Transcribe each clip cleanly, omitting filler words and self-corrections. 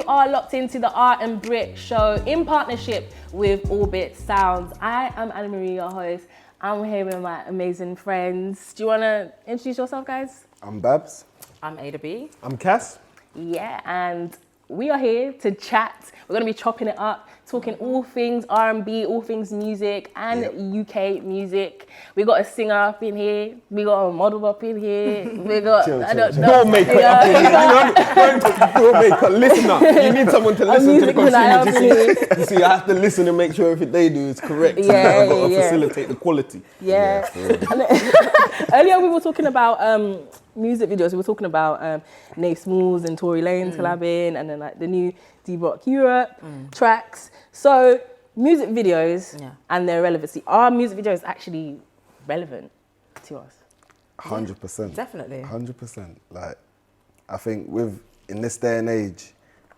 are locked into the RNBRIT Show in partnership with Orbit Sounds. I am Anna Marie, your host. I'm here with my amazing friends. Do you want to introduce yourself, guys? I'm Babs. I'm Ada B. I'm Cass. Yeah, and we are here to chat. We're going to be chopping it up, talking all things R&B, all things music and UK music. We got a singer up in here. We got a model up in here. We got Door maker up in here. Door maker, listener. You need someone to listen to the consumer. You see, I have to listen and make sure everything they do is correct. Yeah, I've got to facilitate the quality. Yeah. Earlier we were talking about music videos. We were talking about Nate Smalls and Tory Lanez collabing, and then like the new D-Block Europe tracks. So music videos and their relevancy. Are music videos actually relevant to us? 100%. Definitely. 100%. Like, I think in this day and age,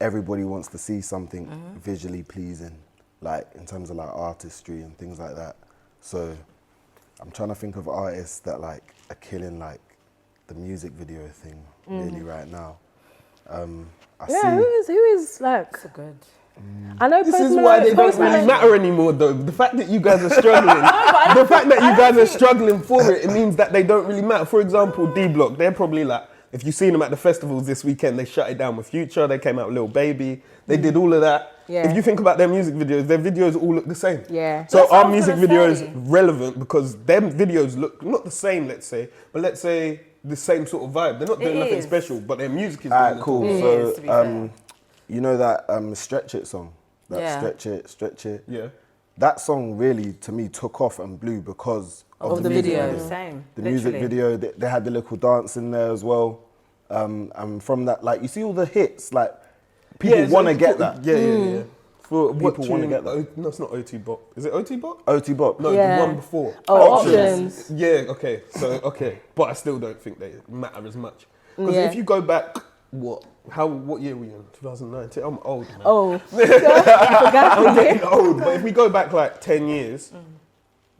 everybody wants to see something visually pleasing, like in terms of like artistry and things like that. So I'm trying to think of artists that like are killing like the music video thing really right now. Who is like That's good. I know This is why they don't really matter anymore, though. The fact that you guys are struggling, the fact that you guys are struggling for it, it means that they don't really matter. For example, D-Block, they're probably like, if you've seen them at the festivals this weekend, they shut it down with Future, they came out with Lil Baby, they did all of that. Yeah. If you think about their music videos, their videos all look the same. Yeah. So That's what our I was music gonna video say. is relevant because them videos look not the same, let's say, but let's say the same sort of vibe. They're not doing nothing is. special, but their music is Alright, doing cool. it. is, to be So, fair. you know that Stretch It song? That Yeah. Stretch It. Yeah. That song really, to me, took off and blew because of the music video. Same. The music video, they had the little dance in there as well. And from that, like, you see all the hits, like, people want to get that. Yeah. For what People wanna tune? get that. No, it's not OT Bop. Is it OT Bop? OT Bop. No, Yeah. the one before. Oh, Options. Yeah, okay. So, okay. But I still don't think they matter as much. Because Yeah. if you go back, what year were we in? 2019? I'm old, man. Oh, I'm getting old. But if we go back like 10 years,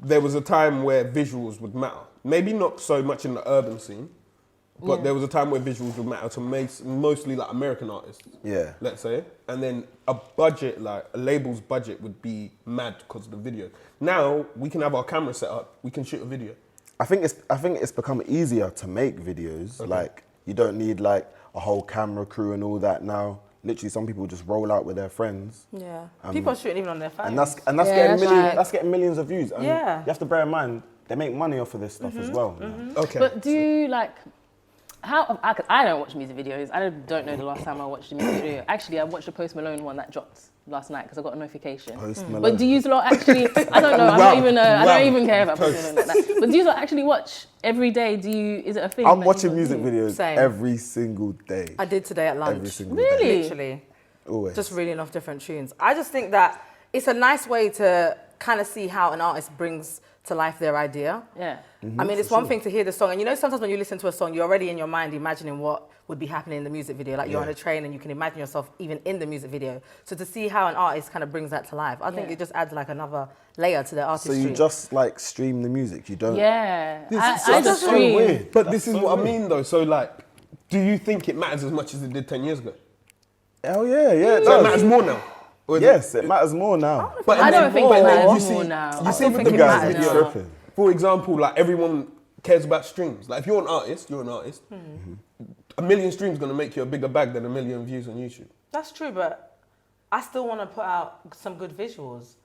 there was a time where visuals would matter. Maybe not so much in the urban scene, but there was a time where visuals would matter to mostly like American artists. Yeah. Let's say. And then a budget, like a label's budget would be mad because of the video. Now we can have our camera set up, we can shoot a video. I think it's become easier to make videos. Okay. Like, you don't need like a whole camera crew and all that now. Literally, some people just roll out with their friends. Yeah. People are shooting even on their phones. And that's Yeah, that's getting millions of views. And Yeah. you have to bear in mind, they make money off of this stuff as well. Okay. but do you like I don't watch music videos. I don't know the last time I watched a music video. Actually, I watched a Post Malone one that dropped last night because I got a notification. Post Malone. But do you lot actually? I don't know. I don't even care about Post Malone like that. But do you lot actually watch every day? Is it a thing? I'm that you watching lot music do? videos Same. every single day. I did today at lunch. Every single Really? day. Literally. Always. Just reading off different tunes. I just think that it's a nice way to kind of see how an artist brings to life their idea. Yeah. I mean, it's one thing to hear the song, and you know, sometimes when you listen to a song, you're already in your mind imagining what would be happening in the music video. Like you're on a train and you can imagine yourself even in the music video. So to see how an artist kind of brings that to life, I think it just adds like another layer to their So artistry. you just like stream the music, you don't? Yeah. This I is just so stream. weird. But this is what I mean though. So like, do you think it matters as much as it did 10 years ago? Hell yeah, it So does. it matters more now? Or is Yes, it matters more now. But I and then- don't think but it then matters you see- more now. You I see still with think the it music matters video, now. tripping. for example, like everyone cares about streams. Like if you're an artist, a million streams gonna make you a bigger bag than a million views on YouTube. That's true, but I still want to put out some good visuals.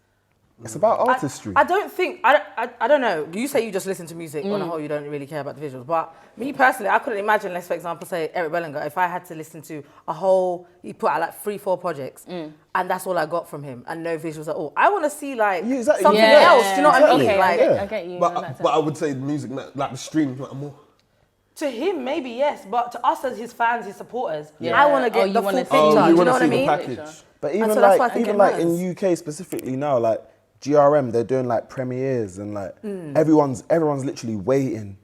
It's about artistry. I don't think, I don't know, you say you just listen to music on a whole, you don't really care about the visuals, but me personally, I couldn't imagine, let's for example say Eric Bellinger, if I had to listen to a whole, he put out like 3-4 projects, and that's all I got from him, and no visuals at all. I want to see like Yeah, exactly. something Yeah. else, do you know what I mean? Okay, Like, I get you. on that But I would say the music, like the streams matter more. to him, maybe yes, but to us as his fans, his supporters, Yeah. I want to get you the wanna full see- picture, Oh, do you wanna know what I see the mean? package. But even so that's why I like think it in matters. UK specifically now, like GRM, they're doing like premieres and like everyone's literally waiting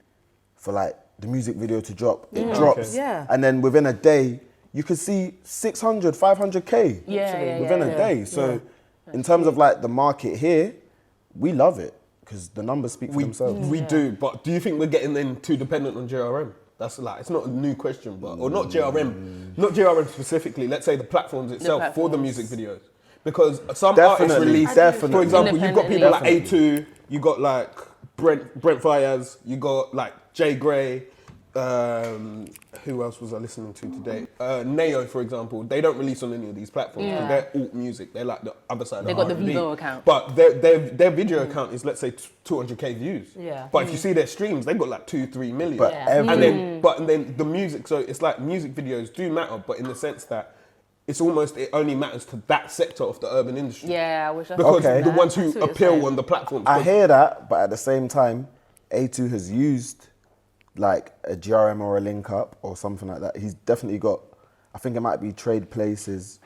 for like the music video to drop. It drops, Yeah. and then within a day you could see 600, 500K Yeah, within a day. So in terms of like the market here, we love it because the numbers speak for themselves. We do, but do you think we're getting then too dependent on JRM? That's like, it's not a new question, but, or not JRM specifically, let's say the platforms itself for the music videos. Because some artists release, for example, you've got people like A2, you got like Brent Fayez, you got like Jay Gray, who else was I listening to today? Neo, for example, they don't release on any of these platforms. Yeah. They're alt music. They're like the other side of the R&B. They've got the Vivo account. But their video account is, let's say, 200k views. Yeah. But if you see their streams, they've got like 2-3 million. But and then the music, so it's like music videos do matter, but in the sense that it's almost, it only matters to that sector of the urban industry. Yeah, I wish I Because the ones who appeal on the platforms. I hear that, but at the same time, A2 has used like a GRM or a link up or something like that. He's definitely got, I think it might be Trade Places.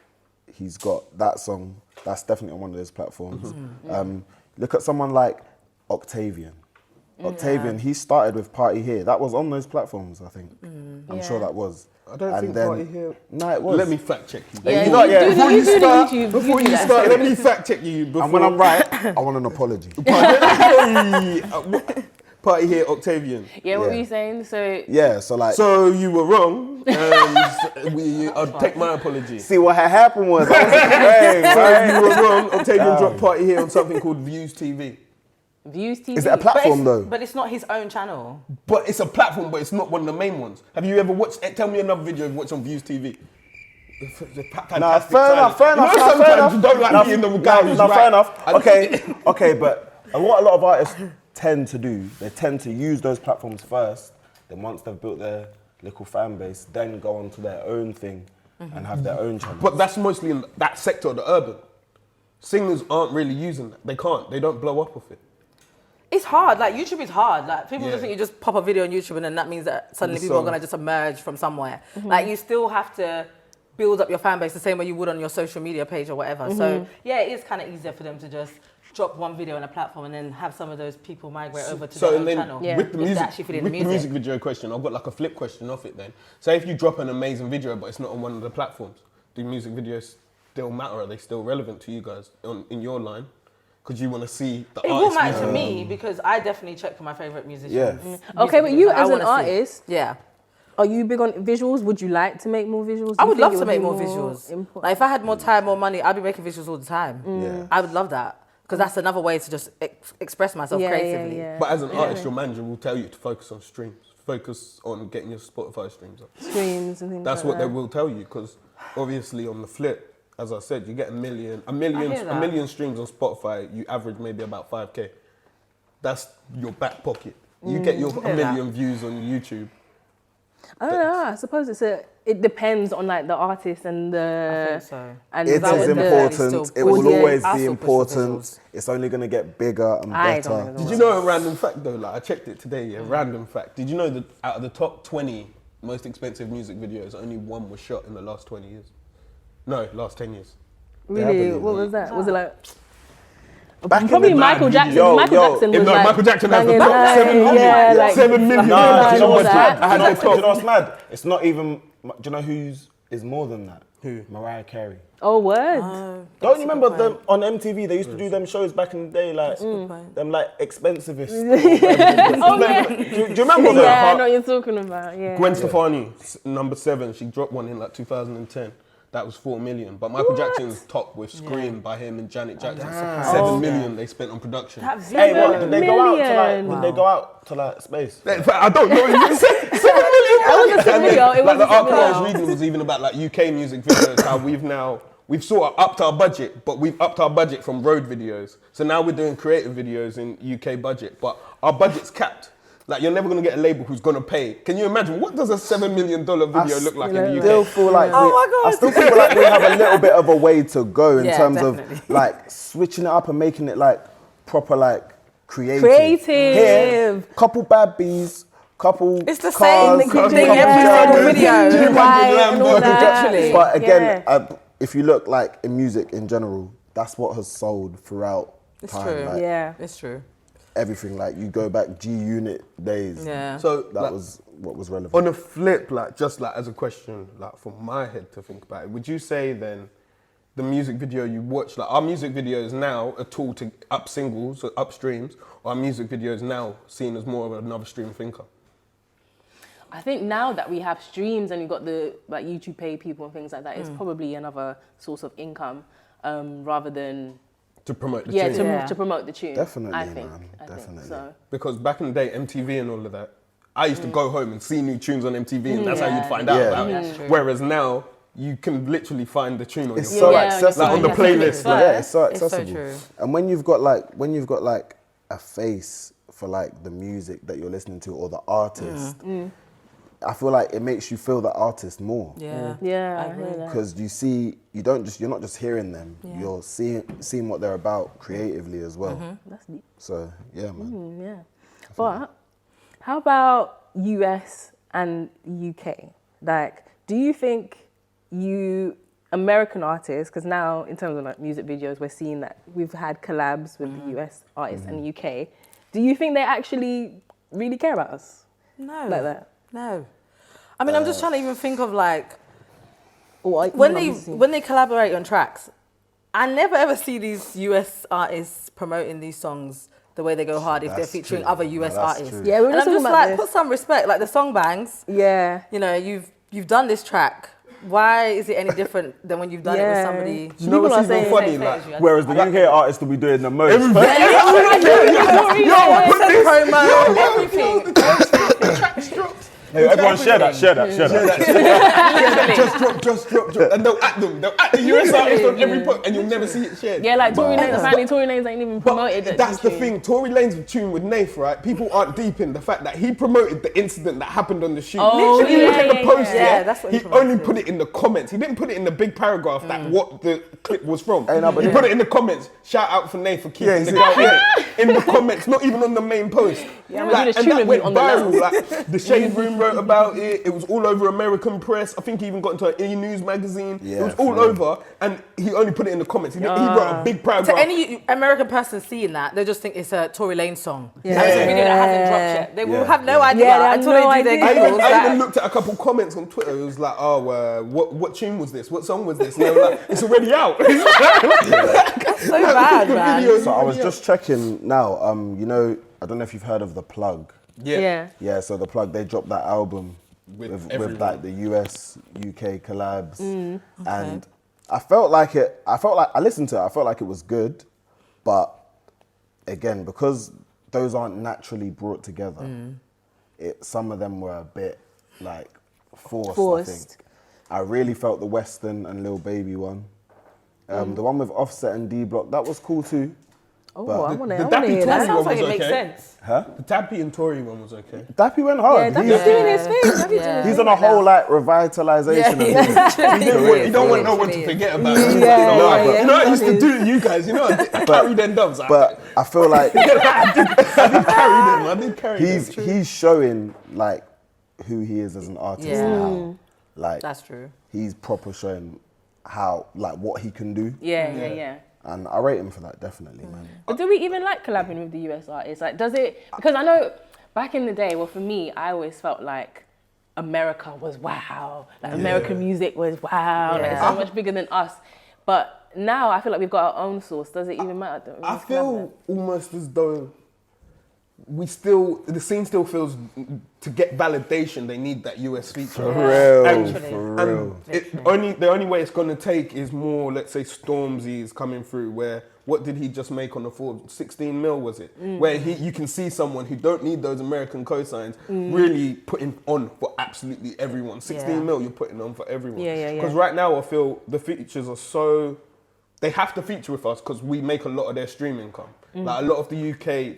He's got that song. That's definitely on one of those platforms. Look at someone like Octavian. Octavian, he started with Party Here. That was on those platforms, I think. I'm sure that was. I don't think Party Here. No, it was. Let me fact check you. Before you start, let me fact check you. And when I'm right, I want an apology. Party Here, Octavian. Yeah, what were you saying? So so like. So you were wrong. I'll take my apology. See what had happened was. So you were wrong. Octavian dropped Party Here on something called Views TV. Views TV. Is it a platform though? But it's not his own channel. But it's a platform, but it's not one of the main ones. Have you ever watched? Tell me another video of what's on Views TV. Nah, fair enough. Sometimes you don't like being the guy who's right. Fair enough. Okay, but what a lot of artists tend to do, they tend to use those platforms first. Then once they've built their little fan base, then go on to their own thing and have their own channel. But that's mostly in that sector of the urban. Singers aren't really using that. They can't. They don't blow up with it. It's hard. Like YouTube is hard. Like people just think you just pop a video on YouTube and then that means that suddenly people are gonna just emerge from somewhere. Like you still have to build up your fan base the same way you would on your social media page or whatever. So yeah, it is kind of easier for them to just drop one video on a platform and then have some of those people migrate over to their own channel. With the music video question, I've got like a flip question off it then. Say if you drop an amazing video but it's not on one of the platforms, do music videos still matter? Are they still relevant to you guys in your line? Because you want to see the artist. It will matter to me because I definitely check for my favourite musicians. Yeah. Okay, but you as an artist, are you big on visuals? Would you like to make more visuals? I would love to make more visuals. Like if I had more time, more money, I'd be making visuals all the time. I would love that. Because that's another way to just express myself creatively. But as an artist, your manager will tell you to focus on streams. Focus on getting your Spotify streams up. Streams and things That's what they will tell you. Because obviously on the flip, as I said, you get a million streams on Spotify, you average maybe about 5k. That's your back pocket. You get your a million views on YouTube. I don't know. I suppose it depends on like the artist and the. I think so. And it is important. It will always be important. It's only going to get bigger and better. Did you know a random fact though? Like I checked it today. Random fact. Did you know that out of the top 20 most expensive music videos, only one was shot in the last 20 years? No, last 10 years. Really? What was that? Was it like... Probably Michael Jackson. Michael Jackson was like... Michael Jackson has the top 7 million. Yeah, like 7 million. Do you know what's mad? It's not even... Do you know who's is more than that? Who? Mariah Carey. Oh, word. Don't you remember them on MTV? They used to do them shows back in the day, like them like expensivist. Do you remember that? Yeah, I know what you're talking about. Yeah. Gwen Stefani, number 7. She dropped one in like 2010. That was 4 million. But Michael Jackson's top with Scream by him and Janet Jackson. 7 million they spent on production. Hey, what did they go out to like? Did they go out to like space? I don't know. 7 million. It was a video. It was the article I was reading was even about like UK music videos. How we've sort of upped our budget, but we've upped our budget from road videos. So now we're doing creative videos in UK budget, but our budget's capped. Like you're never gonna get a label who's gonna pay. Can you imagine what does a $7 million video look like in the UK? I still feel like we have a little bit of a way to go in terms of like switching it up and making it like proper like creative. Here, couple bad bees, couple it's the cars, same thing every single video. But again, if you look like in music in general, that's what has sold throughout time. True. Like, it's true. Everything, like you go back G-Unit days. Yeah. So that was what was relevant. On the flip, like just like as a question, like from my head to think about it, would you say then the music video you watch, like our music videos now a tool to up singles or up streams, or our music videos now seen as more of another stream thinker? I think now that we have streams and you've got the like YouTube pay people and things like that, it's probably another source of income rather than to promote the tune. To promote the tune. Definitely, I think, man. I Definitely. think so. Because back in the day, MTV and all of that, I used to go home and see new tunes on MTV, and that's how you'd find out about it. Whereas now, you can literally find the tune on It's your so phone. accessible. Like on the playlist. Yeah, it's so It's so accessible. true. And when you've got like a face for like the music that you're listening to or the artist, I feel like it makes you feel the artist more. Yeah. Yeah, I hear that. Because you're not just hearing them, you're seeing what they're about creatively as well. That's deep. So yeah, man. Yeah. But how about US and UK? Like, do you think American artists, because now in terms of like music videos, we're seeing that we've had collabs with the US artists and the UK. Do you think they actually really care about us? No. Like that? No. I mean, I'm just trying to even think of like, Or when they collaborate on tracks, I never ever see these US artists promoting these songs the way they go hard if they're That's featuring true. other No, US that's artists. true. Yeah, we were And I'm talking just about like, this. put some respect. Like the song bangs. Yeah. You know, you've done this track. Why is it any different than when you've done it with Yeah. somebody? You know People are what's even saying funny? same Like, thing. Whereas the UK artists will be doing the most. Promo, everything. Hey, everyone share that. Just drop. And they'll at them. They'll at the US artist on every point, and you'll never see it shared. Yeah, like Tory Lanez, apparently Tory Lanez ain't even promoted it. That's the thing. Tory Lanez tune with Nath, right? People aren't deep in the fact that he promoted the incident that happened on the shoot. Oh, So he didn't yeah, put the post yeah. yet. Yeah, that's what he only promoted. put it in the comments. He didn't put it in the big paragraph that what the clip was from. Hey, no, but he yeah. put it in the comments. Shout out for Nath for keeping Yeah, the he girl said- in the comments, not even on the main post. Yeah, we'll do this and tune that went review on the viral. Like, the Shade Room wrote about it. It was all over American press. I think he even got into an E-News magazine. Yeah, it was all for real. over, and he only put it in the comments. He wrote a big paragraph. To any American person seeing that, they just think it's a Tory Lanez song. Yeah. It's a video that hasn't dropped yet. They will have no idea Yeah, they have until no they do their idea. Googles. I even looked at a couple comments on Twitter. It was like, what tune was this? What song was this? And they were like, it's already out. So bad, man. So I was just checking now. You know, I don't know if you've heard of The Plug. Yeah. Yeah, so The Plug, they dropped that album With with like the US, UK collabs. Mm, And I felt like I listened to it, I felt like it was good. But again, because those aren't naturally brought together, some of them were a bit like forced. I think. I really felt the Western and Lil Baby one. The one with Offset and D Block, that was cool too. Oh, But I want to Dappy hear Tory that. Sounds one like was it makes okay. sense. Huh? The Dappy and Tory one was okay. Dappy went Yeah, hard. Dappy's He's doing his thing. Dappy's doing his He's thing on a right whole now. like revitalization of his career. You don't want no one to forget about it. Yeah. You know what I used to do to you guys? You know, I carried them dubs. But I feel like I did carry them. he's showing like who he is as an artist Yeah. now. Like That's true. he's proper showing how like what he can do. Yeah. And I rate him for that, definitely, man. But do we even like collabing with the US artists? Like, does it? Because I know back in the day, well, for me, I always felt like America was wow. Like American music was wow. Like, it's so much bigger than us. But now I feel like we've got our own source. Does it even matter? I feel almost as though the scene still feels to get validation, they need that US feature. For real, Actually. for real. The only way it's going to take is more, let's say, Stormzy's coming through, where, what did he just make on the Forbes? 16 mil, was it? Where you can see someone who don't need those American cosigns really putting on for absolutely everyone. 16 mil, you're putting on for everyone. Yeah. Because right now I feel the features are so, they have to feature with us because we make a lot of their stream income. Like a lot of the UK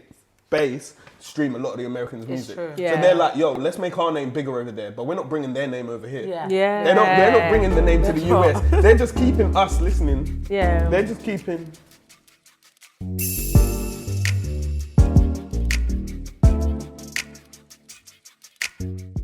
base stream a lot of the Americans' music. true. Yeah. So they're like, yo, let's make our name bigger over there, but we're not bringing their name over here. Yeah. Yeah. They're not bringing the name to the US. They're just keeping us listening. Yeah. They're just keeping